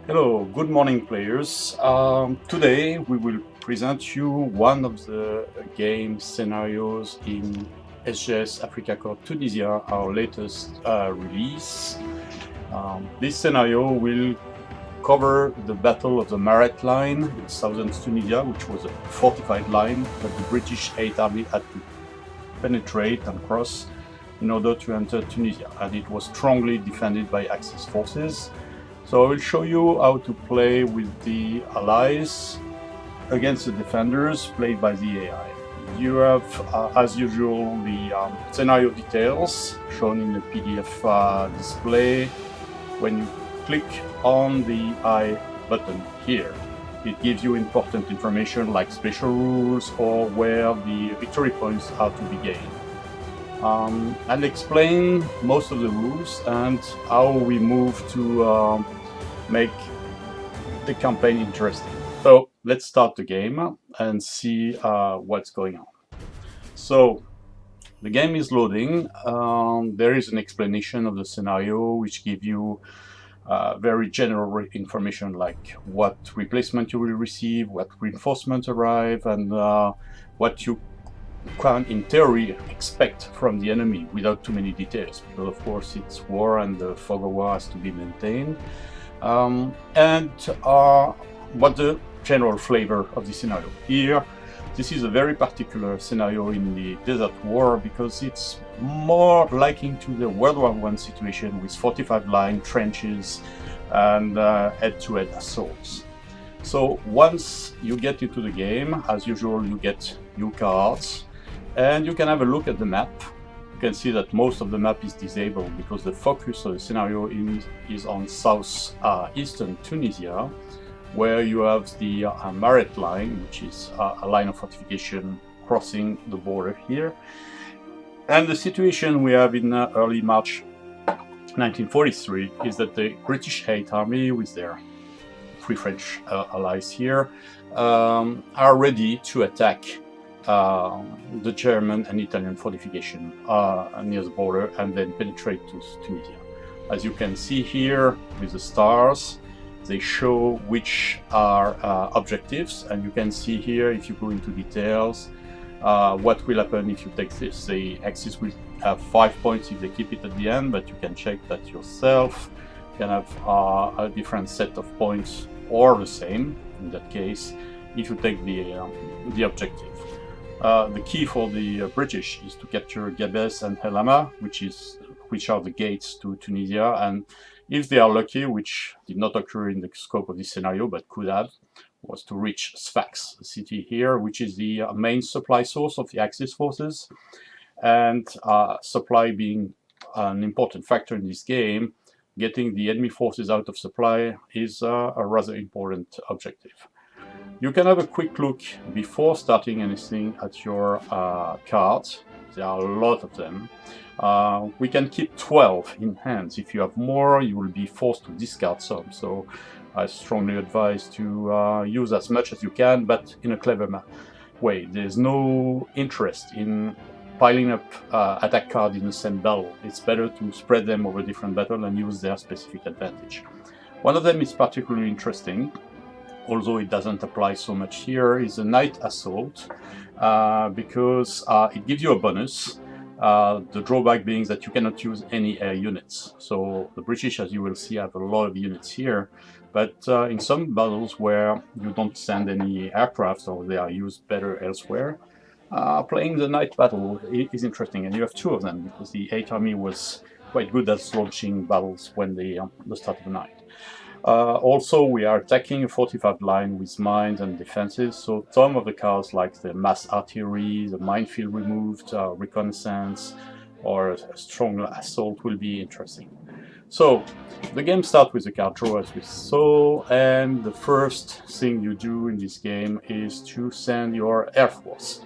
Hello, good morning players. Today we will present you one of the game scenarios in SGS Afrika Korps Tunisia, our latest release. This scenario will cover the Battle of the Mareth Line in southern Tunisia, which was a fortified line that the British 8th Army had to penetrate and cross in order to enter Tunisia, and it was strongly defended by Axis forces. So I will show you how to play with the allies against the defenders played by the AI. You have, as usual, the scenario details shown in the PDF display. When you click on the I button here, it gives you important information like special rules or where the victory points are to be gained. I'll explain most of the rules and how we move to make the campaign interesting. So let's start the game and see what's going on. So the game is loading. There is an explanation of the scenario which gives you very general information like what replacement you will receive, what reinforcements arrive, and what you can in theory expect from the enemy without too many details, because of course it's war and the fog of war has to be maintained. What the general flavor of the scenario. Here, this is a very particular scenario in the Desert War because it's more liking to the World War I situation with fortified line, trenches, and head-to-head assaults. So once you get into the game, as usual, you get new cards, and you can have a look at the map. You can see that most of the map is disabled because the focus of the scenario is on southeastern Tunisia, where you have the Mareth Line, which is a line of fortification crossing the border here. And the situation we have in early March 1943 is that the British 8th Army, with their three French allies here, are ready to attack the German and Italian fortification near the border and then penetrate to Tunisia. As you can see here with the stars, they show which are objectives, and you can see here, if you go into details, what will happen if you take this. The Axis will have 5 points if they keep it at the end, but you can check that yourself. You can have a different set of points or the same in that case if you take the objective. The key for the British is to capture Gabes and Helama, which are the gates to Tunisia, and if they are lucky, which did not occur in the scope of this scenario but could have, was to reach Sfax, the city here, which is the main supply source of the Axis forces, and supply being an important factor in this game, getting the enemy forces out of supply is a rather important objective. You can have a quick look before starting anything at your cards. There are a lot of them. We can keep 12 in hands. If you have more, you will be forced to discard some. So I strongly advise to use as much as you can, but in a clever way. There's no interest in piling up attack cards in the same battle. It's better to spread them over different battles and use their specific advantage. One of them is particularly interesting, although it doesn't apply so much here, is a night assault, because it gives you a bonus. The drawback being that you cannot use any air units. So the British, as you will see, have a lot of units here, but in some battles where you don't send any aircraft or they are used better elsewhere, playing the night battle is interesting, and you have two of them because the 8th Army was quite good at launching battles when the start of the night. Also, we are attacking a fortified line with mines and defenses, so some of the cards like the mass artillery, the minefield removed, reconnaissance, or a strong assault will be interesting. So, the game starts with the card draw as we saw, and the first thing you do in this game is to send your Air Force.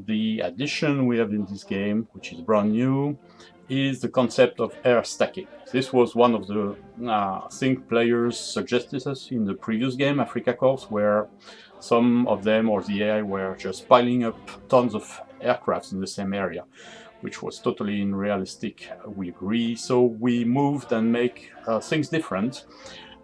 The addition we have in this game, which is brand new, is the concept of air stacking. This was one of the things players suggested us in the previous game, Afrika Korps, where some of them or the AI were just piling up tons of aircrafts in the same area, which was totally unrealistic, we agree. So we moved and make things different.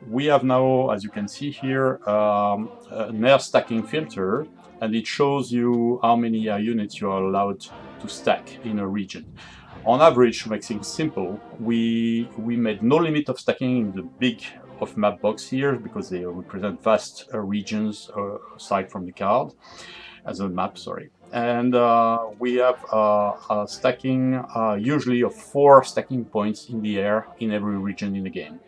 we have now, as you can see here, an air stacking filter, and it shows you how many units you are allowed to stack in a region. On average, to make things simple, we made no limit of stacking in the big of map box here because they represent vast regions aside from the card, as a map, sorry. And we have a stacking usually of 4 stacking points in the air in every region in the game.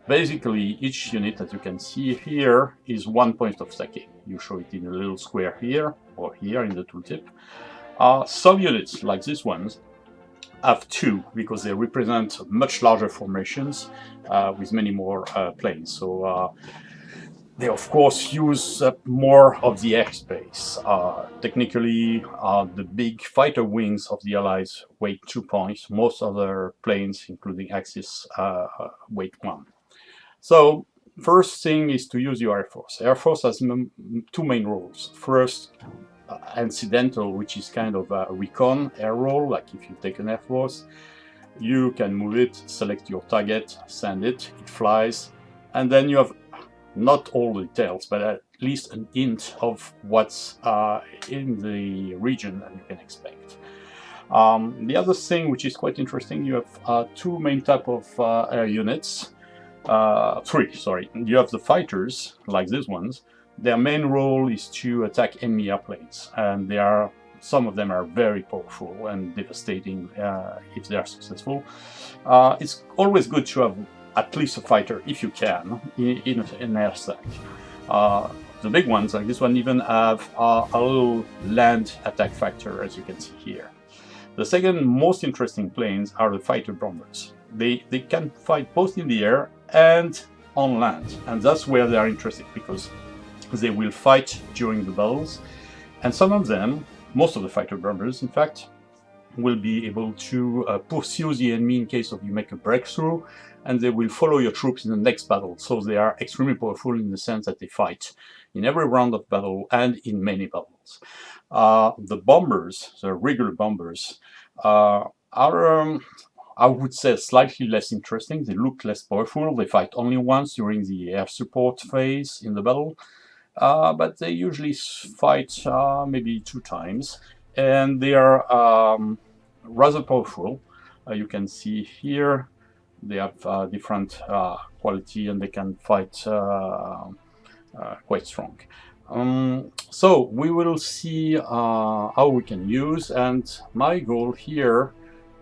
Basically, each unit, as you can see here, is 1 point of stacking. You show it in a little square here, or here in the tooltip. Some units, like these ones, have 2, because they represent much larger formations with many more planes. So they, of course, use up more of the airspace. Technically, the big fighter wings of the Allies weigh 2 points. Most other planes, including Axis, weight 1. So, first thing is to use your Air Force. Air Force has 2 main roles. First, incidental, which is kind of a recon air role, like if you take an Air Force, you can move it, select your target, send it, it flies, and then you have not all the details, but at least an hint of what's in the region and you can expect. The other thing which is quite interesting, you have 2 main type of air units, 3, sorry. You have the fighters, like these ones. Their main role is to attack enemy airplanes, and some of them are very powerful and devastating if they are successful. It's always good to have at least a fighter, if you can, in an air stack. The big ones, like this one, even have a little land attack factor, as you can see here. The second most interesting planes are the fighter bombers. They can fight both in the air and on land, and that's where they are interesting, because they will fight during the battles, and some of them, most of the fighter bombers in fact, will be able to pursue the enemy in case of you make a breakthrough, and they will follow your troops in the next battle. So they are extremely powerful in the sense that they fight in every round of battle and in many battles. The bombers, the regular bombers, are I would say slightly less interesting. They look less powerful. They fight only once during the air support phase in the battle. But they usually fight maybe 2 times, and they are rather powerful. You can see here they have different quality, and they can fight quite strong. So we will see how we can use, and my goal here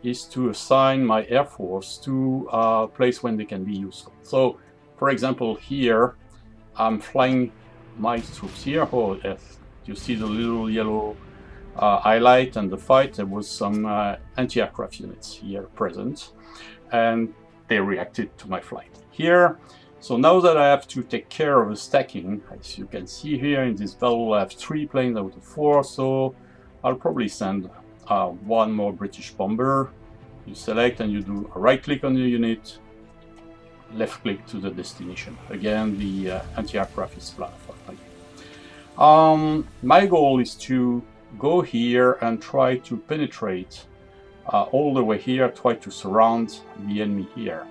is to assign my Air Force to a place when they can be useful. So, for example, here I'm flying my troops here. Oh, yes, you see the little yellow highlight and the fight. There was some anti-aircraft units here present, and they reacted to my flight here. So now that I have to take care of the stacking, as you can see here in this battle, I have 3 planes out of 4, so I'll probably send 1 more British bomber. You select and you do a right click on the unit, left click to the destination. Again, the anti-aircraft is flat. My goal is to go here and try to penetrate all the way here, try to surround the enemy here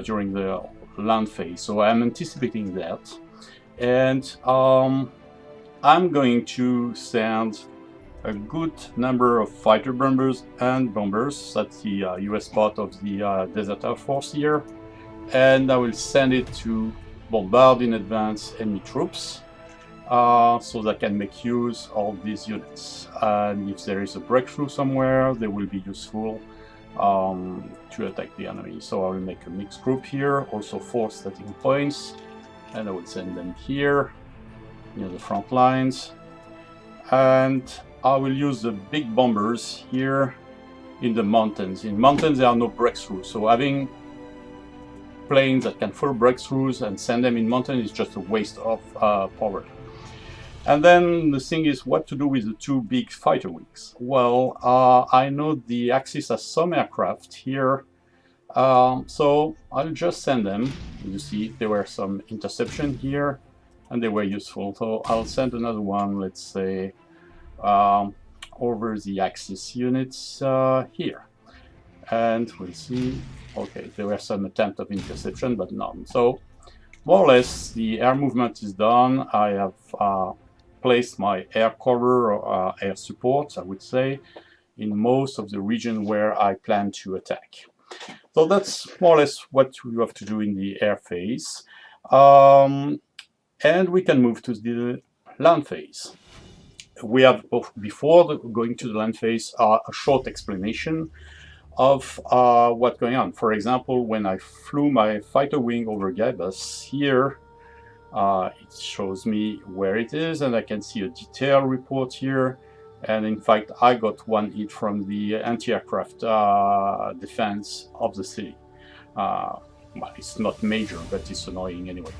during the land phase. So I'm anticipating that, and I'm going to send a good number of fighter bombers and bombers. That's the US part of the Desert Air Force here, and I will send it to bombard in advance enemy troops so that I can make use of these units, and if there is a breakthrough somewhere, they will be useful to attack the enemy. So I will make a mixed group here, also 4 starting points, and I will send them here near the front lines, and I will use the big bombers here in the mountains. In mountains there are no breakthroughs, so having planes that can follow breakthroughs and send them in mountains is just a waste of power. And then the thing is what to do with the 2 big fighter wings. Well, I know the Axis has some aircraft here, so I'll just send them. You see there were some interception here, and they were useful, so I'll send another one, let's say, over the Axis units here. and we'll see. Okay, there were some attempts of interception, but none. So more or less, the air movement is done. I have placed my air cover or air support, I would say, in most of the region where I plan to attack. So that's more or less what we have to do in the air phase. And we can move to the land phase. We have, before going to the land phase, a short explanation of what's going on. For example, when I flew my fighter wing over Gabas, here it shows me where it is, and I can see a detailed report here. And in fact, I got one hit from the anti-aircraft defense of the city. Well, it's not major, but it's annoying anyway.